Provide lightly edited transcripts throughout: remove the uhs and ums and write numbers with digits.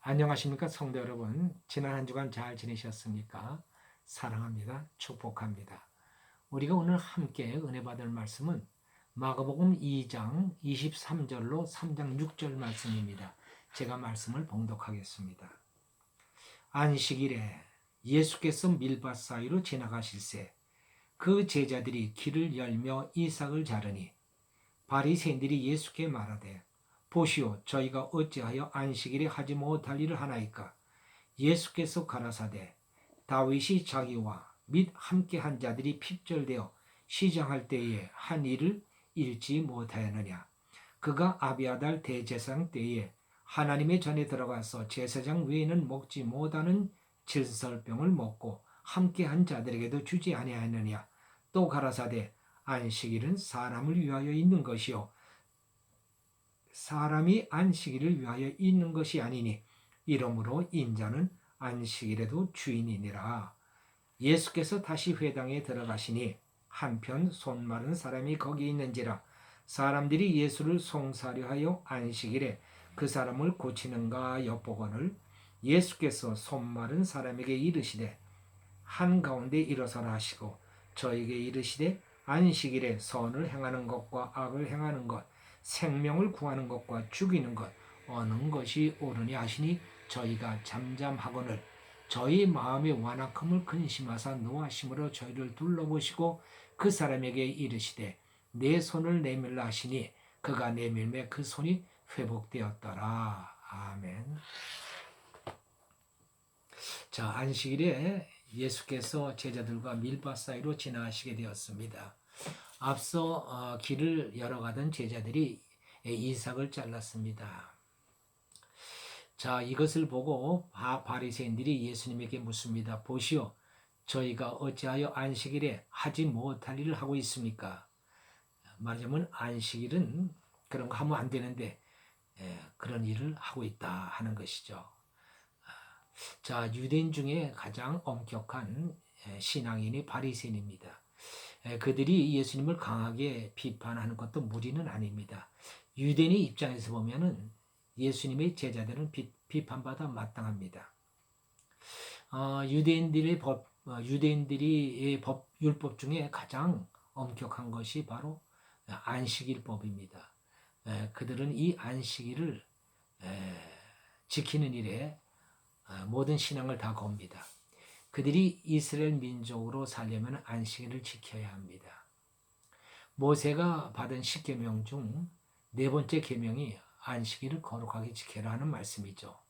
안녕하십니까 성도 여러분. 지난 한 주간 잘 지내셨습니까? 사랑합니다. 축복합니다. 우리가 오늘 함께 은혜 받을 말씀은 마가복음 2장 23절로 3장 6절 말씀입니다. 제가 말씀을 봉독하겠습니다. 안식일에 예수께서 밀밭 사이로 지나가실새 그 제자들이 길을 열며 이삭을 자르니 바리새인들이 예수께 말하되 보시오, 저희가 어찌하여 안식일에 하지 못할 일을 하나이까? 예수께서 가라사대 다윗이 자기와 및 함께한 자들이 핍절되어 시장할 때에 한 일을 잃지 못하였느냐? 그가 아비아달 대제사장 때에 하나님의 전에 들어가서 제사장 외에는 먹지 못하는 질설병을 먹고 함께한 자들에게도 주지 아니하였느냐? 또 가라사대 안식일은 사람을 위하여 있는 것이요 사람이 안식일을 위하여 있는 것이 아니니 이러므로 인자는 안식일에도 주인이니라. 예수께서 다시 회당에 들어가시니 한편 손 마른 사람이 거기 있는지라. 사람들이 예수를 송사려 하여 안식일에 그 사람을 고치는가 엿보거늘 예수께서 손 마른 사람에게 이르시되 한가운데 일어서라 하시고 저에게 이르시되 안식일에 선을 행하는 것과 악을 행하는 것 생명을 구하는 것과 죽이는 것 어느 것이 옳으냐 하시니 저희가 잠잠하거늘 저희 마음의 완악함을 근심하사 노하심으로 저희를 둘러보시고 그 사람에게 이르시되 내 손을 내밀라 하시니 그가 내밀매 그 손이 회복되었더라. 아멘. 자, 안식일에 예수께서 제자들과 밀밭 사이로 지나가시게 되었습니다. 앞서 길을 열어가던 제자들이 이삭을 잘랐습니다. 자, 이것을 보고 바리새인들이 예수님에게 묻습니다. 보시오, 저희가 어찌하여 안식일에 하지 못할 일을 하고 있습니까? 말하자면 안식일은 그런 거 하면 안 되는데 그런 일을 하고 있다 하는 것이죠. 자, 유대인 중에 가장 엄격한 신앙인이 바리새인입니다. 그들이 예수님을 강하게 비판하는 것도 무리는 아닙니다. 유대인의 입장에서 보면은 예수님의 제자들은 비판받아 마땅합니다. 유대인들이 율법 중에 가장 엄격한 것이 바로 안식일법입니다. 그들은 이 안식일을 지키는 일에 모든 신앙을 다 겁니다. 그들이 이스라엘 민족으로 살려면 안식일을 지켜야 합니다. 모세가 받은 10계명 중 네 번째 계명이 안식일을 거룩하게 지켜라 하는 말씀이죠.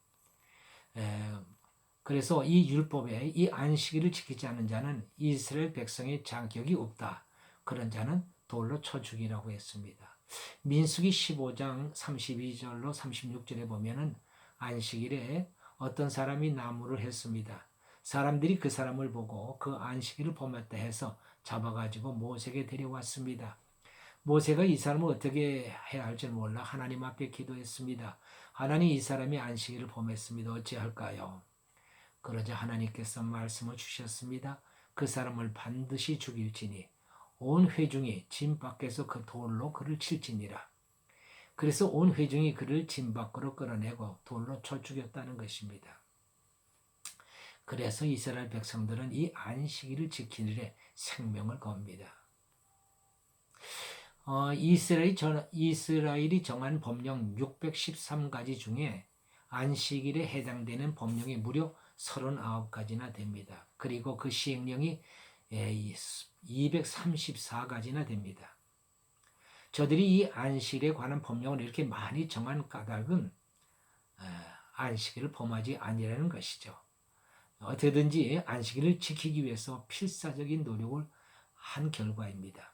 그래서 이 율법에 이 안식일을 지키지 않는 자는 이스라엘 백성의 자격이 없다. 그런 자는 돌로 쳐 죽이라고 했습니다. 민수기 15장 32절로 36절에 보면은 안식일에 어떤 사람이 나무를 했습니다. 사람들이 그 사람을 보고 그 안식일을 범했다 해서 잡아가지고 모세에게 데려왔습니다. 모세가 이 사람을 어떻게 해야 할지 몰라 하나님 앞에 기도했습니다. 하나님, 이 사람이 안식일을 범했습니다. 어찌할까요? 그러자 하나님께서 말씀을 주셨습니다. 그 사람을 반드시 죽일지니 온 회중이 진 밖에서 그 돌로 그를 칠지니라. 그래서 온 회중이 그를 진 밖으로 끌어내고 돌로 쳐 죽였다는 것입니다. 그래서 이스라엘 백성들은 이 안식일을 지키는데 생명을 겁니다. 이스라엘이 정한 법령 613가지 중에 안식일에 해당되는 법령이 무려 39가지나 됩니다. 그리고 그 시행령이 234가지나 됩니다. 저들이 이 안식일에 관한 법령을 이렇게 많이 정한 까닭은 안식일을 범하지 아니라는 것이죠. 어떻게든지 안식일을 지키기 위해서 필사적인 노력을 한 결과입니다.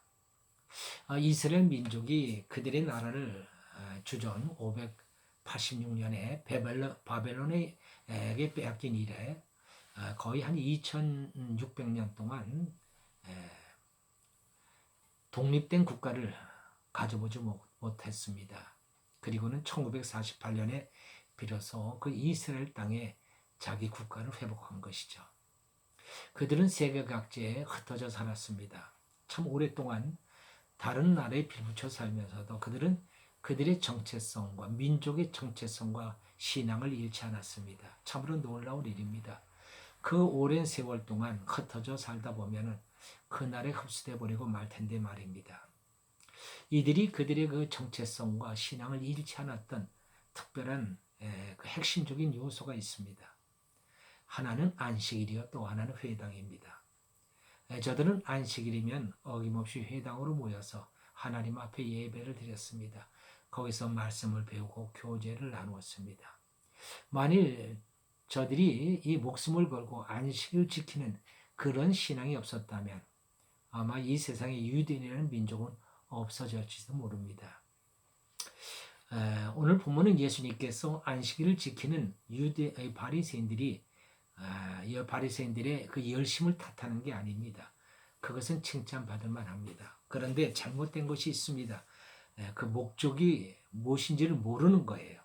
이스라엘 민족이 그들의 나라를 주전 586년에 바벨론에게 빼앗긴 이래 거의 한 2600년 동안 독립된 국가를 가져보지 못했습니다. 그리고는 1948년에 비로소 그 이스라엘 땅에 자기 국가를 회복한 것이죠. 그들은 세계 각지에 흩어져 살았습니다. 참 오랫동안 다른 나라에 빌붙여 살면서도 그들은 그들의 정체성과 민족의 정체성과 신앙을 잃지 않았습니다. 참으로 놀라운 일입니다. 그 오랜 세월 동안 흩어져 살다 보면은 그날에 흡수돼 버리고 말 텐데 말입니다. 이들이 그들의 그 정체성과 신앙을 잃지 않았던 특별한 그 핵심적인 요소가 있습니다. 하나는 안식일이요, 또 하나는 회당입니다. 저들은 안식일이면 어김없이 회당으로 모여서 하나님 앞에 예배를 드렸습니다. 거기서 말씀을 배우고 교제를 나누었습니다. 만일 저들이 이 목숨을 걸고 안식을 지키는 그런 신앙이 없었다면 아마 이 세상에 유대인이라는 민족은 없어질지도 모릅니다. 오늘 본문은 예수님께서 안식일을 지키는 유대 바리새인들이 이 바리새인들의 그 열심을 탓하는 게 아닙니다. 그것은 칭찬받을 만합니다. 그런데 잘못된 것이 있습니다. 그 목적이 무엇인지를 모르는 거예요.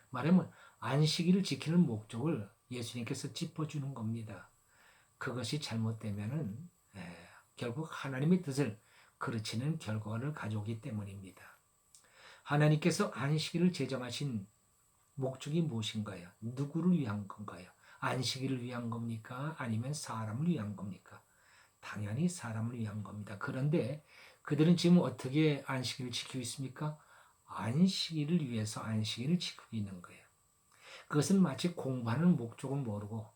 말하면 안식일을 지키는 목적을 예수님께서 짚어주는 겁니다. 그것이 잘못되면은 결국 하나님의 뜻을 그르치는 결과를 가져오기 때문입니다. 하나님께서 안식일을 제정하신 목적이 무엇인가요? 누구를 위한 건가요? 안식일을 위한 겁니까? 아니면 사람을 위한 겁니까? 당연히 사람을 위한 겁니다. 그런데 그들은 지금 어떻게 안식일을 지키고 있습니까? 안식일을 위해서 안식일을 지키고 있는 거예요. 그것은 마치 공부하는 목적을 모르고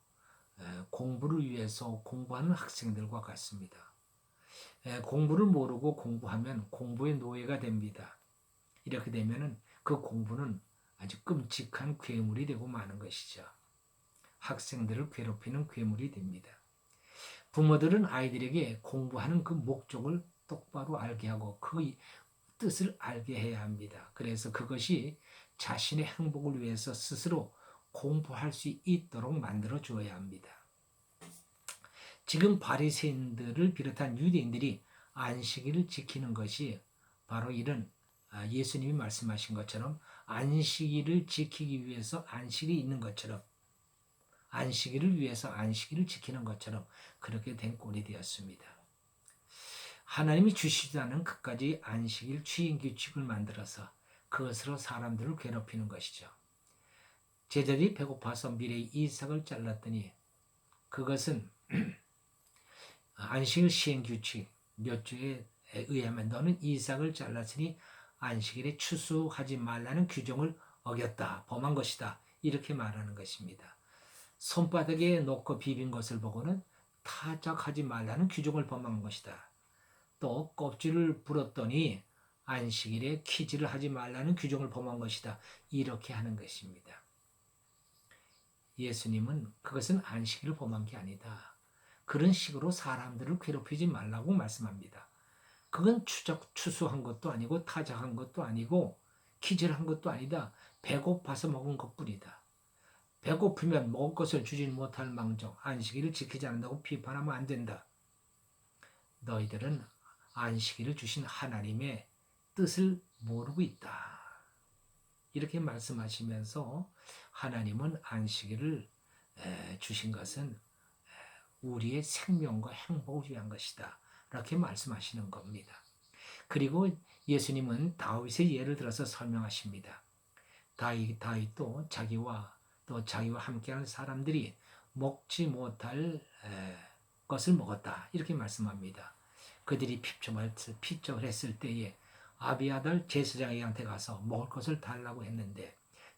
공부를 위해서 공부하는 학생들과 같습니다. 공부를 모르고 공부하면 공부의 노예가 됩니다. 이렇게 되면 그 공부는 아주 끔찍한 괴물이 되고 마는 것이죠. 학생들을 괴롭히는 괴물이 됩니다. 부모들은 아이들에게 공부하는 그 목적을 똑바로 알게 하고 그 뜻을 알게 해야 합니다. 그래서 그것이 자신의 행복을 위해서 스스로 공부할 수 있도록 만들어 주어야 합니다. 지금 바리새인들을 비롯한 유대인들이 안식일을 지키는 것이 바로 이런 예수님이 말씀하신 것처럼 안식일을 지키기 위해서 안식이 있는 것처럼 안식일을 위해서 안식일을 지키는 것처럼 그렇게 된 꼴이 되었습니다. 하나님이 주시지 않은 그까지 안식일 주인 규칙을 만들어서 그것으로 사람들을 괴롭히는 것이죠. 제자들이 배고파서 미래의 이삭을 잘랐더니 그것은 안식일 시행 규칙 몇 주에 의하면 너는 이삭을 잘랐으니 안식일에 추수하지 말라는 규정을 어겼다, 범한 것이다, 이렇게 말하는 것입니다. 손바닥에 놓고 비빈 것을 보고는 타작하지 말라는 규정을 범한 것이다. 또 껍질을 불었더니 안식일에 키즈를 하지 말라는 규정을 범한 것이다, 이렇게 하는 것입니다. 예수님은 그것은 안식일을 범한 게 아니다. 그런 식으로 사람들을 괴롭히지 말라고 말씀합니다. 그건 추수한 것도 아니고 타작한 것도 아니고 키즈를 한 것도 아니다. 배고파서 먹은 것뿐이다. 배고프면 먹을 것을 주지 못할 망정 안식일을 지키지 않는다고 비판하면 안 된다. 너희들은 안식일을 주신 하나님의 뜻을 모르고 있다. 이렇게 말씀하시면서 하나님은 안식일을 주신 것은 우리의 생명과 행복을 위한 것이다. 이렇게 말씀하시는 겁니다. 그리고 예수님은 다윗의 예를 들어서 설명하십니다. 다윗도 자기와 함께하는 사람들이 먹지 못할 것을 먹었다. 이렇게 말씀합니다. 그들이 피점을 했을 때에 아비아달 제사장에게 가서 먹을 것을 달라고 했는데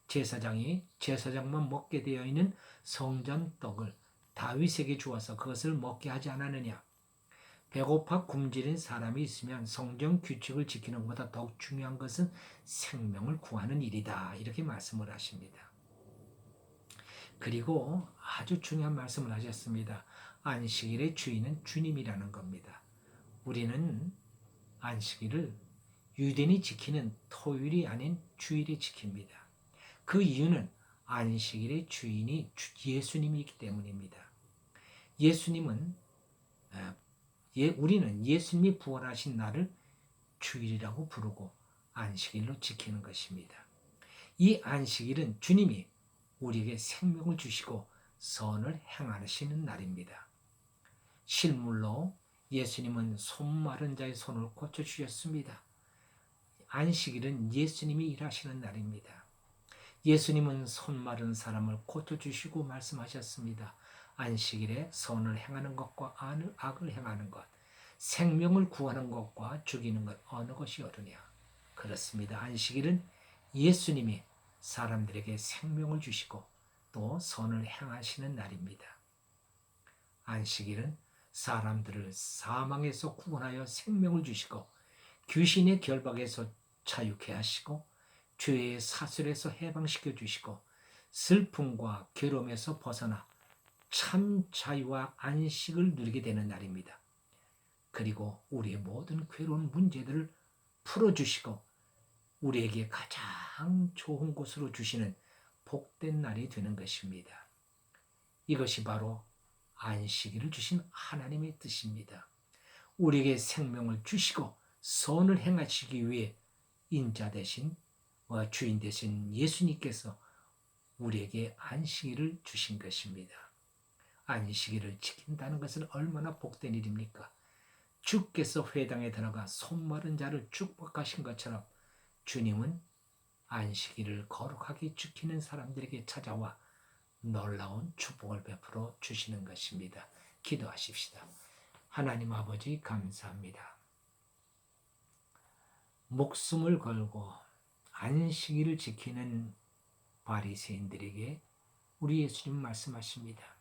제사장만 먹게 되어 있는 성전 떡을 다윗에게 주어서 그것을 먹게 하지 않았느냐. 배고파 굶주린 사람이 있으면 성경 규칙을 지키는 것보다 더욱 중요한 것은 생명을 구하는 일이다. 이렇게 말씀을 하십니다. 그리고 아주 중요한 말씀을 하셨습니다. 안식일의 주인은 주님이라는 겁니다. 우리는 안식일을 유대인이 지키는 토요일이 아닌 주일에 지킵니다. 그 이유는 안식일의 주인이 예수님이기 때문입니다. 우리는 예수님이 부활하신 날을 주일이라고 부르고 안식일로 지키는 것입니다. 이 안식일은 주님이 우리에게 생명을 주시고 선을 행하시는 날입니다. 실물로 예수님은 손 마른 자의 손을 고쳐주셨습니다. 안식일은 예수님이 일하시는 날입니다. 예수님은 손 마른 사람을 고쳐주시고 말씀하셨습니다. 안식일에 선을 행하는 것과 악을 행하는 것, 생명을 구하는 것과 죽이는 것 어느 것이 옳으냐? 그렇습니다. 안식일은 예수님이 사람들에게 생명을 주시고 또 선을 행하시는 날입니다. 안식일은 사람들을 사망에서 구원하여 생명을 주시고 귀신의 결박에서 자유케 하시고 죄의 사슬에서 해방시켜 주시고 슬픔과 괴로움에서 벗어나 참 자유와 안식을 누리게 되는 날입니다. 그리고 우리의 모든 괴로운 문제들을 풀어주시고 우리에게 가장 좋은 곳으로 주시는 복된 날이 되는 것입니다. 이것이 바로 안식일을 주신 하나님의 뜻입니다. 우리에게 생명을 주시고 선을 행하시기 위해 인자 대신 주인 되신 예수님께서 우리에게 안식일을 주신 것입니다. 안식일을 지킨다는 것은 얼마나 복된 일입니까? 주께서 회당에 들어가 손 마른 자를 축복하신 것처럼 주님은 안식일을 거룩하게 지키는 사람들에게 찾아와 놀라운 축복을 베풀어 주시는 것입니다. 기도하십시다. 하나님 아버지 감사합니다. 목숨을 걸고 안식일을 지키는 바리새인들에게 우리 예수님 말씀하십니다.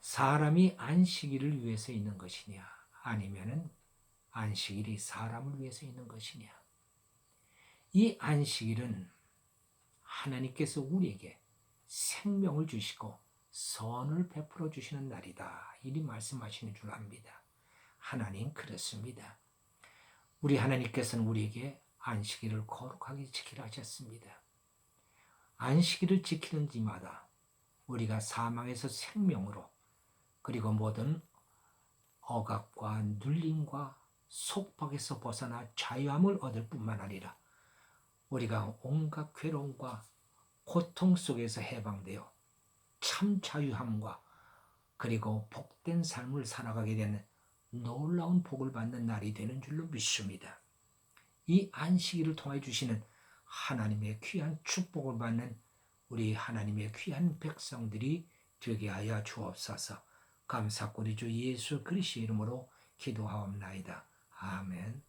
사람이 안식일을 위해서 있는 것이냐 아니면은 안식일이 사람을 위해서 있는 것이냐. 이 안식일은 하나님께서 우리에게 생명을 주시고 선을 베풀어 주시는 날이다. 이리 말씀하시는 줄 압니다. 하나님 그렇습니다. 우리 하나님께서는 우리에게 안식일을 거룩하게 지키라 하셨습니다. 안식일을 지키는 이마다 우리가 사망에서 생명으로 그리고 모든 억압과 눌림과 속박에서 벗어나 자유함을 얻을 뿐만 아니라 우리가 온갖 괴로움과 고통 속에서 해방되어 참 자유함과 그리고 복된 삶을 살아가게 되는 놀라운 복을 받는 날이 되는 줄로 믿습니다. 이 안식일을 통해 주시는 하나님의 귀한 축복을 받는 우리 하나님의 귀한 백성들이 되게 하여 주옵소서. 감사드리 주 예수 그리스도의 이름으로 기도하옵나이다. 아멘.